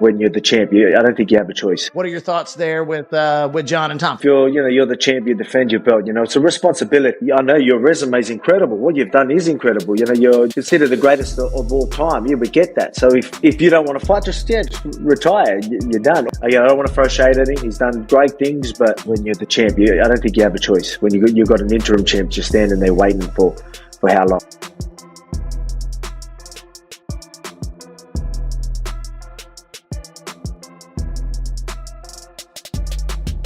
when you're the champ. I don't think you have a choice. What are your thoughts there with John and Tom? If you're the champ, you defend your belt. It's a responsibility. I know your resume is incredible. What you've done is incredible. You're considered the greatest of all time. Yeah, we get that. So if you don't want to fight, just retire. You're done. I don't want to throw shade at him. He's done great things, but when you're the champ, I don't think you have a choice. When you've got an interim champ just standing there waiting for how long?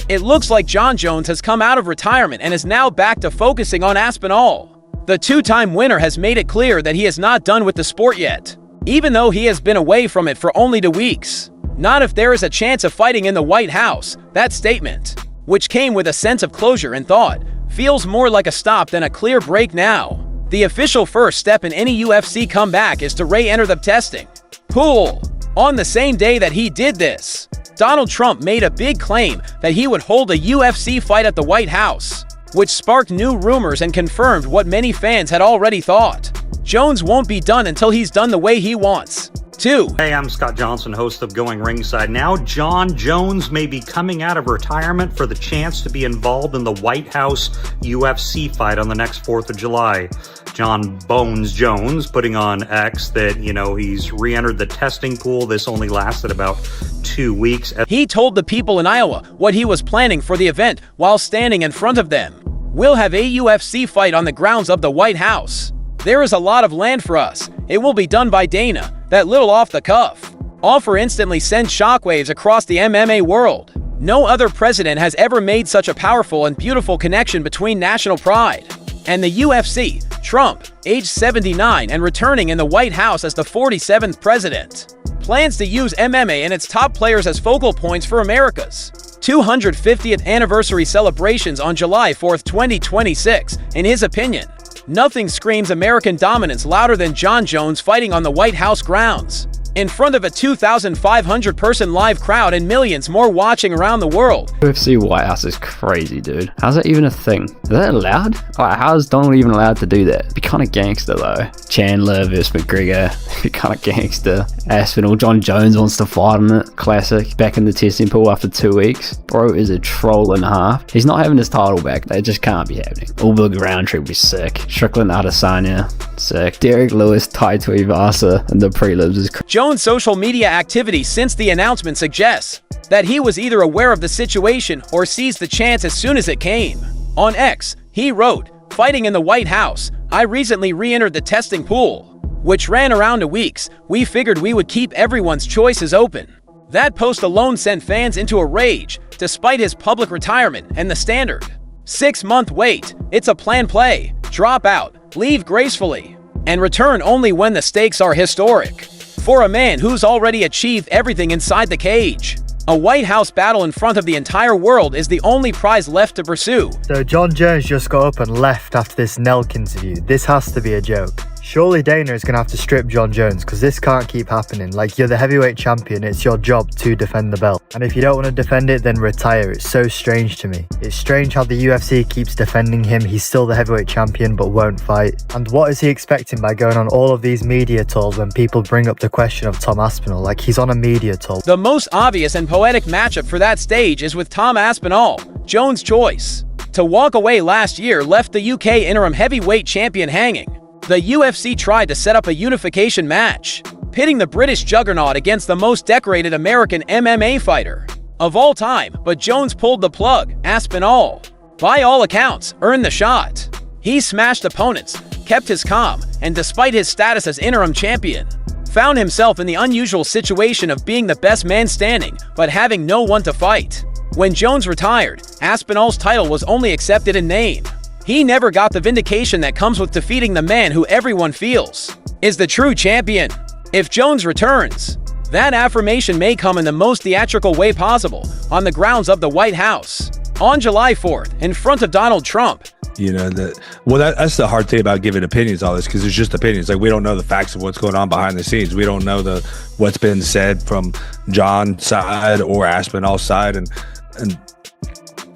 It looks like Jon Jones has come out of retirement and is now back to focusing on Aspinall. The two-time winner has made it clear that he is not done with the sport yet, even though he has been away from it for only 2 weeks. Not if there is a chance of fighting in the White House. That statement, which came with a sense of closure and thought, feels more like a stop than a clear break now. The official first step in any UFC comeback is to re-enter the testing pool. On the same day that he did this, Donald Trump made a big claim that he would hold a UFC fight at the White House, which sparked new rumors and confirmed what many fans had already thought. Jones won't be done until he's done the way he wants. 2. Hey, I'm Scott Johnson, host of Going Ringside. Now, Jon Jones may be coming out of retirement for the chance to be involved in the White House UFC fight on the next 4th of July. Jon Bones Jones putting on X that, he's re-entered the testing pool. This only lasted about 2 weeks. He told the people in Iowa what he was planning for the event while standing in front of them. We'll have a UFC fight on the grounds of the White House. There is a lot of land for us. It will be done by Dana. That little off the cuff offer instantly sends shockwaves across the MMA world. No other president has ever made such a powerful and beautiful connection between national pride and the UFC. Trump, age 79 and returning in the White House as the 47th president, plans to use MMA and its top players as focal points for America's 250th anniversary celebrations on July 4th, 2026. In his opinion, nothing screams American dominance louder than Jon Jones fighting on the White House grounds, in front of a 2,500-person live crowd and millions more watching around the world. UFC White House is crazy, dude. How's that even a thing? Is that allowed? How is Donald even allowed to do that? It'd be kind of gangster, though. Chandler versus McGregor. It'd be kind of gangster. Aspinall. Jon Jones wants to fight on it. Classic. Back in the testing pool after 2 weeks. Bro is a troll and a half. He's not having his title back. That just can't be happening. Ulberg Roundtree would be sick. Strickland Adesanya. Sick. Derek Lewis, Tai Tuivasa in the prelims is crazy. Jones' social media activity since the announcement suggests that he was either aware of the situation or seized the chance as soon as it came. On X, he wrote, "Fighting in the White House. I recently re-entered the testing pool, which ran around 2 weeks. We figured we would keep everyone's choices open." That post alone sent fans into a rage, despite his public retirement and the standard 6-month wait. It's a planned play. Drop out, leave gracefully, and return only when the stakes are historic. For a man who's already achieved everything inside the cage, a White House battle in front of the entire world is the only prize left to pursue. So Jon Jones just got up and left after this Nelk interview. This has to be a joke. Surely Dana is going to have to strip Jon Jones because this can't keep happening. Like, you're the heavyweight champion, it's your job to defend the belt. And if you don't want to defend it, then retire. It's so strange to me. It's strange how the UFC keeps defending him. He's still the heavyweight champion but won't fight. And what is he expecting by going on all of these media tours when people bring up the question of Tom Aspinall? Like, he's on a media tour. The most obvious and poetic matchup for that stage is with Tom Aspinall. Jones' choice to walk away last year left the UK interim heavyweight champion hanging. The UFC tried to set up a unification match, pitting the British juggernaut against the most decorated American MMA fighter of all time, but Jones pulled the plug. Aspinall, by all accounts, earned the shot. He smashed opponents, kept his calm, and despite his status as interim champion, found himself in the unusual situation of being the best man standing, but having no one to fight. When Jones retired, Aspinall's title was only accepted in name. He never got the vindication that comes with defeating the man who everyone feels is the true champion. If Jones returns, that affirmation may come in the most theatrical way possible, on the grounds of the White House, on July 4th, in front of Donald Trump. That's the hard thing about giving opinions on this, because it's just opinions. Like, we don't know the facts of what's going on behind the scenes. We don't know what's been said from Jon's side or Aspinall's side, and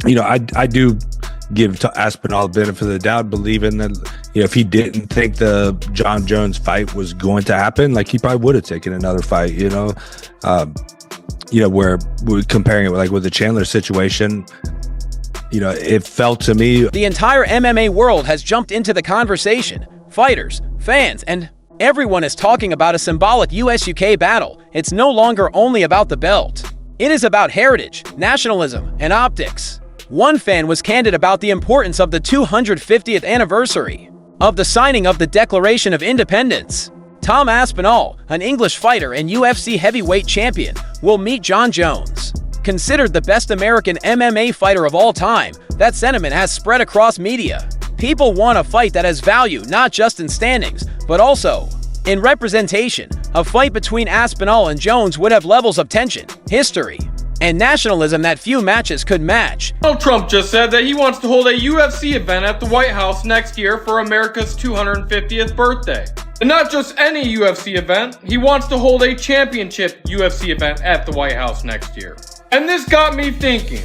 I do give Aspinall the benefit of the doubt, believing that if he didn't think the Jon Jones fight was going to happen, like, he probably would have taken another fight. you know, where we're comparing it with the Chandler situation, you know, it felt to me. The entire MMA world has jumped into the conversation. Fighters, fans, and everyone is talking about a symbolic US-UK battle. It's no longer only about the belt. It is about heritage, nationalism, and optics. One fan was candid about the importance of the 250th anniversary of the signing of the Declaration of Independence. Tom Aspinall, an English fighter and UFC heavyweight champion, will meet Jon Jones. Considered the best American MMA fighter of all time, that sentiment has spread across media. People want a fight that has value not just in standings, but also in representation. A fight between Aspinall and Jones would have levels of tension, history, and nationalism that few matches could match. Donald Trump just said that he wants to hold a UFC event at the White House next year for America's 250th birthday. And not just any UFC event, he wants to hold a championship UFC event at the White House next year. And this got me thinking,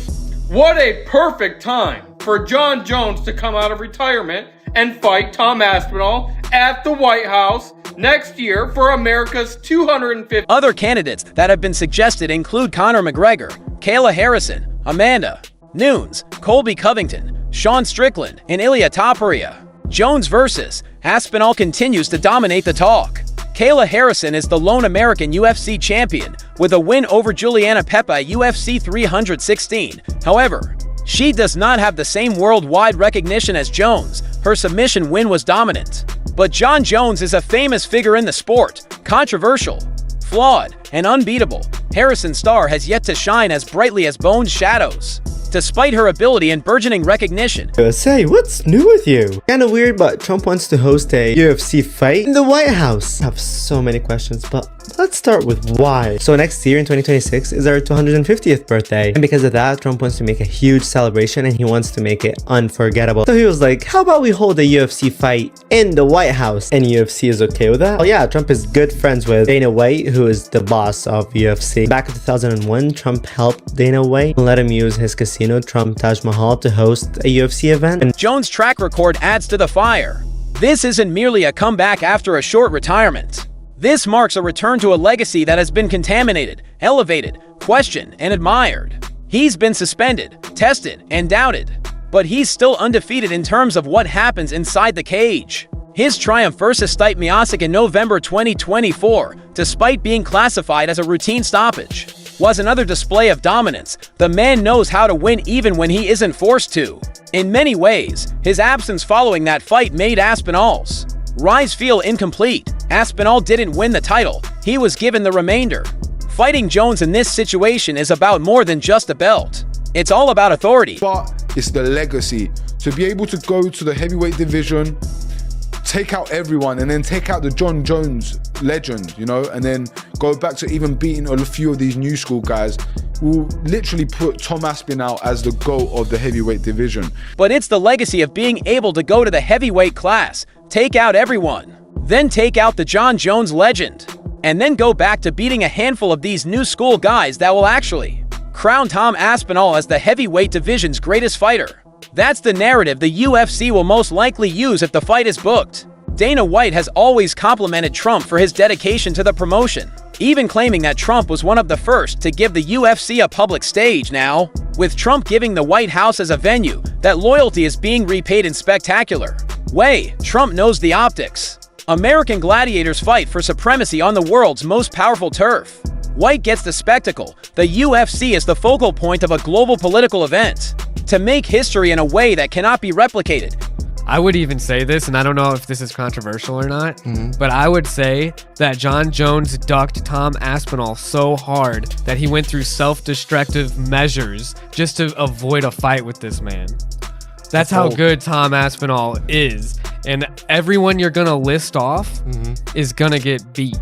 what a perfect time for Jon Jones to come out of retirement and fight Tom Aspinall at the White House next year for America's 250th. Other candidates that have been suggested include Conor McGregor, Kayla Harrison, Amanda Nunes, Colby Covington, Sean Strickland, and Ilia Topuria. Jones versus Aspinall continues to dominate the talk. Kayla Harrison is the lone American UFC champion with a win over Juliana Pepa at UFC 316. However, she does not have the same worldwide recognition as Jones. Her submission win was dominant. But Jon Jones is a famous figure in the sport, controversial, flawed, and unbeatable. Harrison's star has yet to shine as brightly as Bones' shadows, despite her ability and burgeoning recognition. Say, what's new with you? Kinda weird, but Trump wants to host a UFC fight in the White House. I have so many questions, but let's start with why. So next year in 2026 is our 250th birthday. And because of that, Trump wants to make a huge celebration and he wants to make it unforgettable. So he was like, how about we hold a UFC fight in the White House? And UFC is okay with that? Oh yeah, Trump is good friends with Dana White, who is the boss of UFC. Back in 2001, Trump helped Dana White and let him use his casino, Trump Taj Mahal, to host a UFC event. And Jones' track record adds to the fire. This isn't merely a comeback after a short retirement. This marks a return to a legacy that has been contaminated, elevated, questioned, and admired. He's been suspended, tested, and doubted, but he's still undefeated in terms of what happens inside the cage. His triumph versus Stipe Miocic in November 2024, despite being classified as a routine stoppage, was another display of dominance. The man knows how to win even when he isn't forced to. In many ways, his absence following that fight made Aspinall's rise feel incomplete. Aspinall didn't win the title, he was given the remainder. Fighting Jones in this situation is about more than just a belt. It's all about authority. But it's the legacy. To be able to go to the heavyweight division, take out everyone, and then take out the Jon Jones legend, you know, and then go back to even beating a few of these new school guys, will literally put Tom Aspinall as the GOAT of the heavyweight division. But it's the legacy of being able to go to the heavyweight class, take out everyone, then take out the Jon Jones legend, and then go back to beating a handful of these new school guys that will actually crown Tom Aspinall as the heavyweight division's greatest fighter. That's the narrative the UFC will most likely use if the fight is booked. Dana White has always complimented Trump for his dedication to the promotion, even claiming that Trump was one of the first to give the UFC a public stage. Now, with Trump giving the White House as a venue, that loyalty is being repaid in spectacular way. Trump knows the optics. American gladiators fight for supremacy on the world's most powerful turf. White gets the spectacle. The UFC is the focal point of a global political event to make history in a way that cannot be replicated. I would even say this, and I don't know if this is controversial or not, but I would say that Jon Jones ducked Tom Aspinall so hard that he went through self-destructive measures just to avoid a fight with this man. That's how good Tom Aspinall is. And everyone you're going to list off is going to get beat.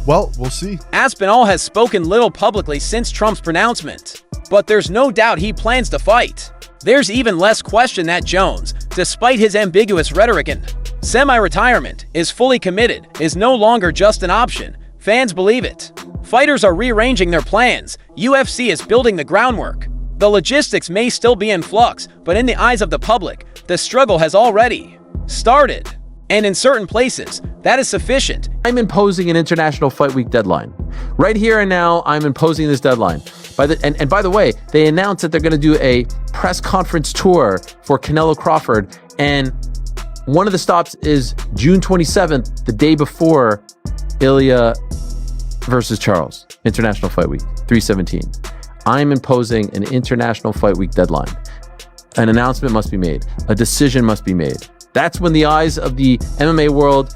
Well, we'll see. Aspinall has spoken little publicly since Trump's pronouncement, but there's no doubt he plans to fight. There's even less question that Jones, despite his ambiguous rhetoric and semi-retirement, is fully committed, is no longer just an option. Fans believe it. Fighters are rearranging their plans. UFC is building the groundwork. The logistics may still be in flux, but in the eyes of the public, the struggle has already started. And in certain places, that is sufficient. I'm imposing an International Fight Week deadline. Right here and now, I'm imposing this deadline. And by the way, they announced that they're going to do a press conference tour for Canelo Crawford, and one of the stops is June 27th, the day before Ilya versus Charles, International Fight Week, 317. I'm imposing an International Fight Week deadline. An announcement must be made. A decision must be made. That's when the eyes of the MMA world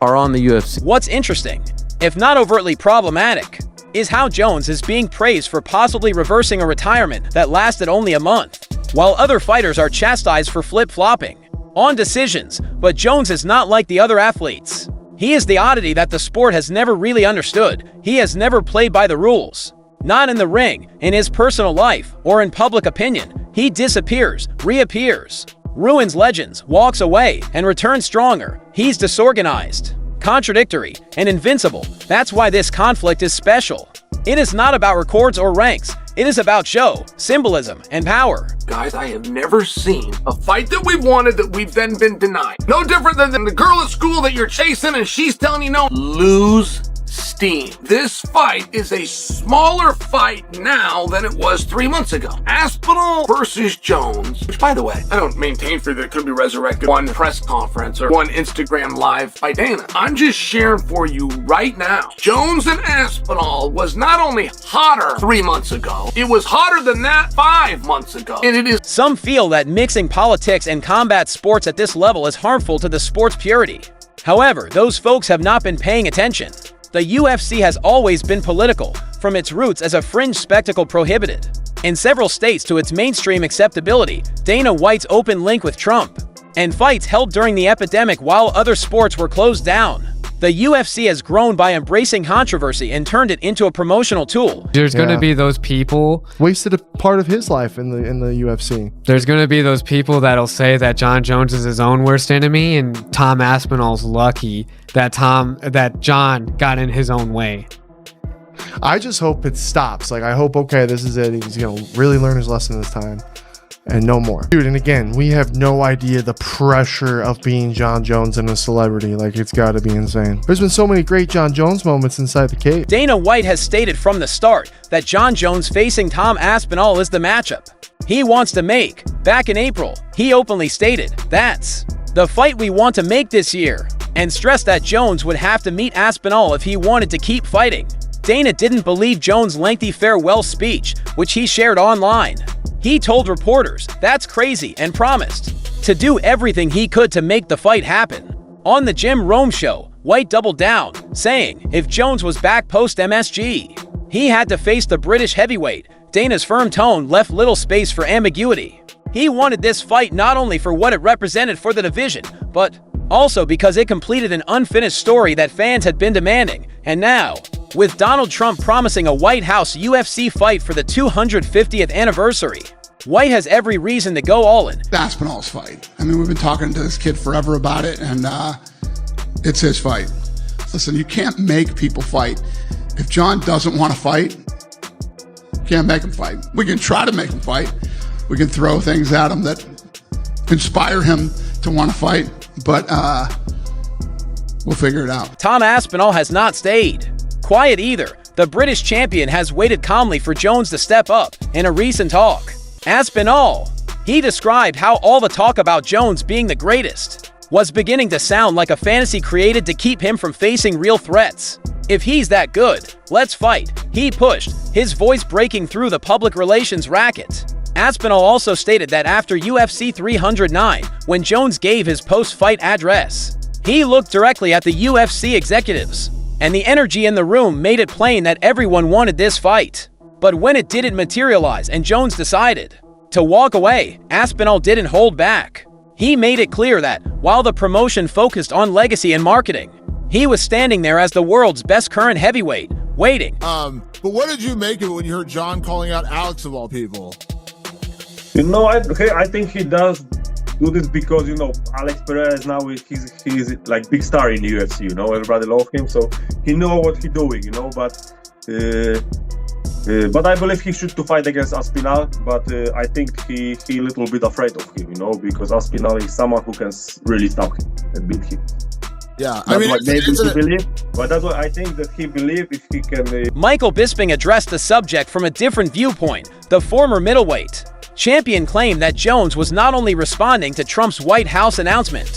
are on the UFC. What's interesting, if not overtly problematic, is how Jones is being praised for possibly reversing a retirement that lasted only a month, while other fighters are chastised for flip-flopping on decisions. But Jones is not like the other athletes. He is the oddity that the sport has never really understood. He has never played by the rules. Not in the ring, in his personal life, or in public opinion. He disappears, reappears, ruins legends, walks away, and returns stronger. He's disorganized, contradictory, and invincible. That's why this conflict is special. It is not about records or ranks. It is about show, symbolism, and power. Guys, I have never seen a fight that we've wanted that we've then been denied. No different than the girl at school that you're chasing and she's telling you no. Lose steam. This fight is a smaller fight now than it was 3 months ago. Aspinall versus Jones, which, by the way, I don't maintain for that it could be resurrected one press conference or one Instagram live by Dana. I'm just sharing for you right now. Jones and Aspinall was not only hotter 3 months ago, it was hotter than that 5 months ago. And it is. Some feel that mixing politics and combat sports at this level is harmful to the sport's purity. However, those folks have not been paying attention. The UFC has always been political, from its roots as a fringe spectacle prohibited in several states to its mainstream acceptability, Dana White's open link with Trump, and fights held during the epidemic while other sports were closed down. The UFC has grown by embracing controversy and turned it into a promotional tool. There's going to be those people wasted a part of his life in the UFC. There's going to be those people that'll say that John Jones is his own worst enemy, and Tom Aspinall's lucky that John got in his own way. I just hope it stops. Like, I hope, okay, this is it. He's going to really learn his lesson this time. And no more. Dude, and again, we have no idea the pressure of being John Jones and a celebrity. Like, it's got to be insane. There's been so many great John Jones moments inside the cage. Dana White has stated from the start that John Jones facing Tom Aspinall is the matchup he wants to make. Back in April, he openly stated, "That's the fight we want to make this year," and stressed that Jones would have to meet Aspinall if he wanted to keep fighting. Dana didn't believe Jones' lengthy farewell speech, which he shared online. He told reporters that's crazy and promised to do everything he could to make the fight happen. On the Jim Rome show, White doubled down, saying if Jones was back post-MSG, he had to face the British heavyweight. Dana's firm tone left little space for ambiguity. He wanted this fight not only for what it represented for the division, but also because it completed an unfinished story that fans had been demanding. And now, with Donald Trump promising a White House UFC fight for the 250th anniversary, White has every reason to go all in. Aspinall's fight. I mean, we've been talking to this kid forever about it, and it's his fight. Listen, you can't make people fight. If John doesn't want to fight, you can't make him fight. We can try to make him fight. We can throw things at him that inspire him to want to fight, but we'll figure it out. Tom Aspinall has not stayed quiet either. The British champion has waited calmly for Jones to step up in a recent talk. Aspinall, he described how all the talk about Jones being the greatest was beginning to sound like a fantasy created to keep him from facing real threats. If he's that good, let's fight, he pushed, his voice breaking through the public relations racket. Aspinall also stated that after UFC 309, when Jones gave his post-fight address, he looked directly at the UFC executives, and the energy in the room made it plain that everyone wanted this fight. But when it didn't materialize and Jones decided to walk away, Aspinall didn't hold back. He made it clear that, while the promotion focused on legacy and marketing, he was standing there as the world's best current heavyweight, waiting. But what did you make of it when you heard John calling out Alex of all people? You know, I think he does do this because, you know, Alex Perez now he's like big star in the UFC, you know, everybody loves him, so he know what he's doing, you know, but I believe he should to fight against Aspinall, but I think he a little bit afraid of him, you know, because Aspinall is someone who can really stop him and beat him. Yeah, I mean, maybe he believe, but that's what I think that he believe if he can. Michael Bisping addressed the subject from a different viewpoint. The former middleweight champion claimed that Jones was not only responding to Trump's White House announcement.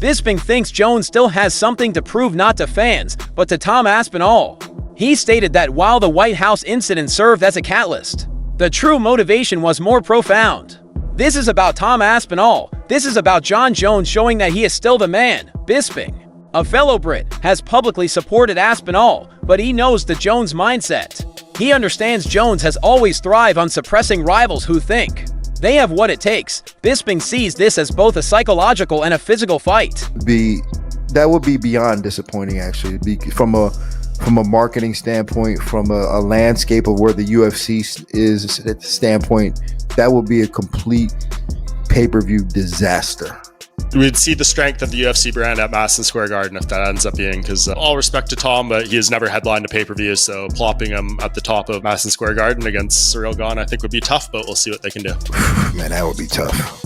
Bisping thinks Jones still has something to prove not to fans, but to Tom Aspinall. He stated that while the White House incident served as a catalyst, the true motivation was more profound. This is about Tom Aspinall. This is about Jon Jones showing that he is still the man. Bisping, a fellow Brit, has publicly supported Aspinall, but he knows the Jones mindset. He understands Jones has always thrived on suppressing rivals who think they have what it takes. Bisping sees this as both a psychological and a physical fight. That would be beyond disappointing, actually. From a marketing standpoint, from a landscape of where the UFC is standpoint, that would be a complete pay-per-view disaster. We'd see the strength of the UFC brand at Madison Square Garden if that ends up being, because all respect to Tom, but he has never headlined a pay-per-view, so plopping him at the top of Madison Square Garden against Cyril Gane I think would be tough, but we'll see what they can do. Man, that would be tough.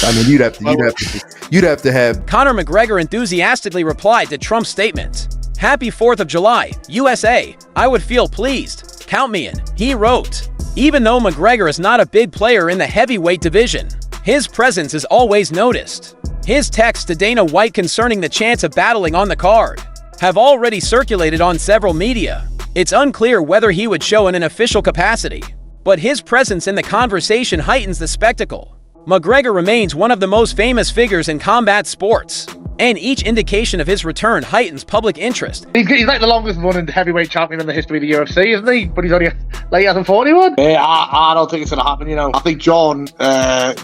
I mean, you'd have to have. Conor McGregor enthusiastically replied to Trump's statement. "Happy 4th of July, USA. I would feel pleased. Count me in," he wrote. Even though McGregor is not a big player in the heavyweight division, his presence is always noticed. His texts to Dana White concerning the chance of battling on the card have already circulated on several media. It's unclear whether he would show in an official capacity, but his presence in the conversation heightens the spectacle. McGregor remains one of the most famous figures in combat sports, and each indication of his return heightens public interest. He's like the longest running heavyweight champion in the history of the UFC, isn't he? But he's only like he hasn't fought anyone. Yeah, I don't think it's going to happen. I think John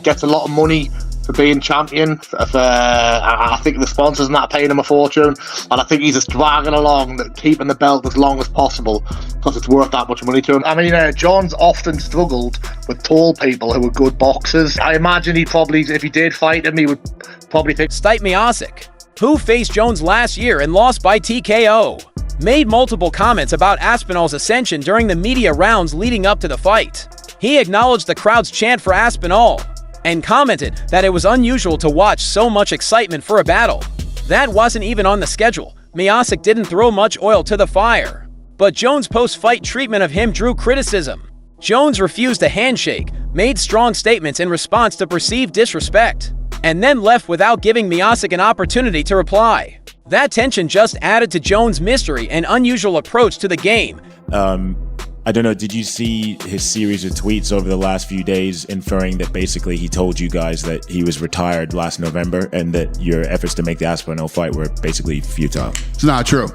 gets a lot of money for being champion. I think the sponsors are not paying him a fortune, and I think he's just dragging along, keeping the belt as long as possible because it's worth that much money to him. I mean, John's often struggled with tall people who are good boxers. I imagine he probably, if he did fight him, he would probably pick Stipe Miocic, who faced Jones last year and lost by TKO, made multiple comments about Aspinall's ascension during the media rounds leading up to the fight. He acknowledged the crowd's chant for Aspinall and commented that it was unusual to watch so much excitement for a battle that wasn't even on the schedule. Miocic didn't throw much oil to the fire, but Jones' post-fight treatment of him drew criticism. Jones refused a handshake, made strong statements in response to perceived disrespect, and then left without giving Miocic an opportunity to reply. That tension just added to Jones' mystery and unusual approach to the game. I don't know, did you see his series of tweets over the last few days inferring that basically he told you guys that he was retired last November and that your efforts to make the Aspinall fight were basically futile? It's not true.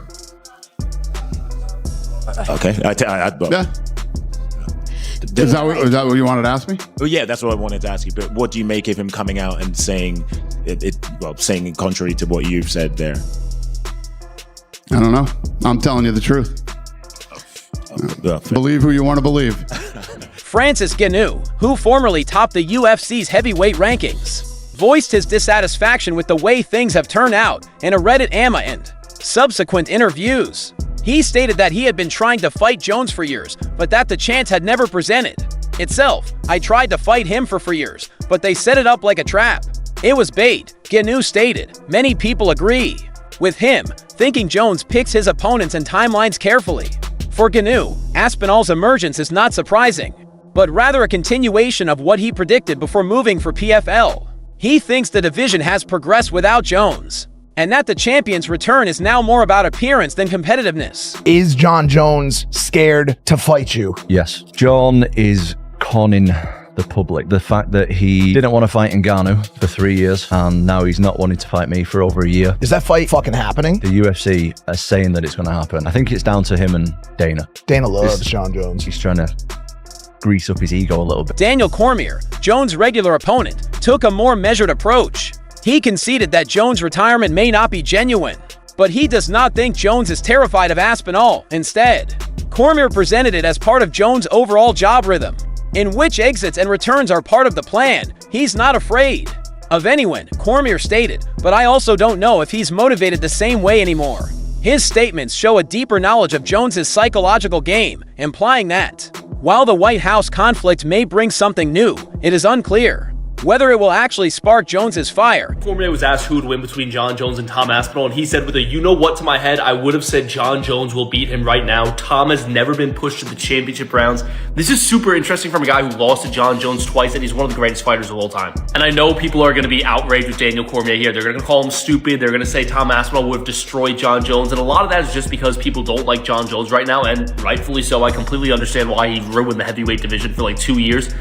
Okay. Yeah. Is that what you wanted to ask me? Well, yeah, that's what I wanted to ask you. But what do you make of him coming out and saying saying contrary to what you've said there? I don't know. I'm telling you the truth. Believe who you want to believe. Francis Ngannou, who formerly topped the UFC's heavyweight rankings, voiced his dissatisfaction with the way things have turned out in a Reddit AMA and subsequent interviews. He stated that he had been trying to fight Jones for years, but that the chance had never presented itself. "I tried to fight him for years, but they set it up like a trap. It was bait," Ngannou stated. Many people agree with him, thinking Jones picks his opponents and timelines carefully. For Ngannou, Aspinall's emergence is not surprising, but rather a continuation of what he predicted before moving for PFL. He thinks the division has progressed without Jones, and that the champion's return is now more about appearance than competitiveness. Is Jon Jones scared to fight you? Yes. John is conning the public. The fact that he didn't want to fight Ngannou for 3 years and now he's not wanting to fight me for over a year. Is that fight fucking happening? The UFC are saying that it's going to happen. I think it's down to him and Dana. Dana loves Jon Jones. He's trying to grease up his ego a little bit. Daniel Cormier, Jones' regular opponent, took a more measured approach. He conceded that Jones' retirement may not be genuine, but he does not think Jones is terrified of Aspinall. Instead, Cormier presented it as part of Jones' overall job rhythm, in which exits and returns are part of the plan. He's not afraid of anyone, Cormier stated, but I also don't know if he's motivated the same way anymore. His statements show a deeper knowledge of Jones's psychological game, implying that while the White House conflict may bring something new, it is unclear whether it will actually spark Jones's fire. Cormier was asked who would win between Jon Jones and Tom Aspinall, and he said with a you-know-what to my head, I would have said Jon Jones will beat him right now. Tom has never been pushed to the championship rounds. This is super interesting from a guy who lost to Jon Jones twice, and he's one of the greatest fighters of all time. And I know people are going to be outraged with Daniel Cormier here. They're going to call him stupid. They're going to say Tom Aspinall would have destroyed Jon Jones, and a lot of that is just because people don't like Jon Jones right now, and rightfully so. I completely understand why he ruined the heavyweight division for like 2 years.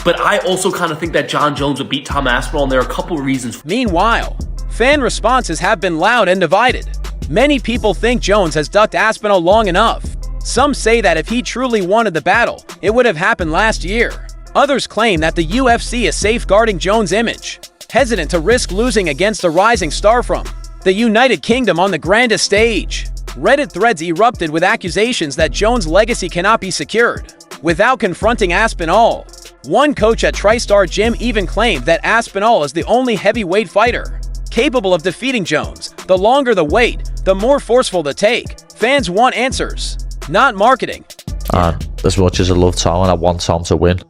But I also kind of think that Jon Jones would beat Tom Aspinall, and there are a couple of reasons. Meanwhile, fan responses have been loud and divided. Many people think Jones has ducked Aspinall long enough. Some say that if he truly wanted the battle, it would have happened last year. Others claim that the UFC is safeguarding Jones' image, hesitant to risk losing against a rising star from the United Kingdom on the grandest stage. Reddit threads erupted with accusations that Jones' legacy cannot be secured without confronting Aspinall. One coach at TriStar Gym even claimed that Aspinall is the only heavyweight fighter capable of defeating Jones. The longer the wait, the more forceful the take. Fans want answers, not marketing. And as much as I love Tom and I want Tom to win,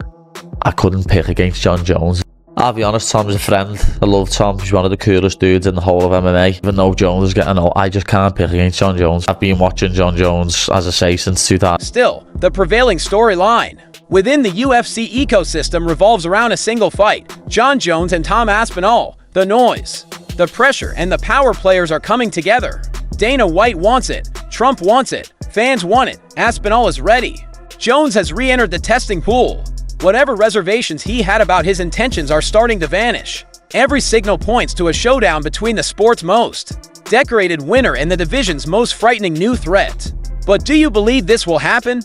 I couldn't pick against Jon Jones. I'll be honest, Tom's a friend. I love Tom. He's one of the coolest dudes in the whole of MMA. Even though Jones is getting old, I just can't pick against Jon Jones. I've been watching Jon Jones, as I say, since 2000. Still, the prevailing storyline within the UFC ecosystem revolves around a single fight: Jon Jones and Tom Aspinall. The noise, the pressure, and the power players are coming together. Dana White wants it. Trump wants it. Fans want it. Aspinall is ready. Jones has re-entered the testing pool. Whatever reservations he had about his intentions are starting to vanish. Every signal points to a showdown between the sport's most decorated winner and the division's most frightening new threat. But do you believe this will happen?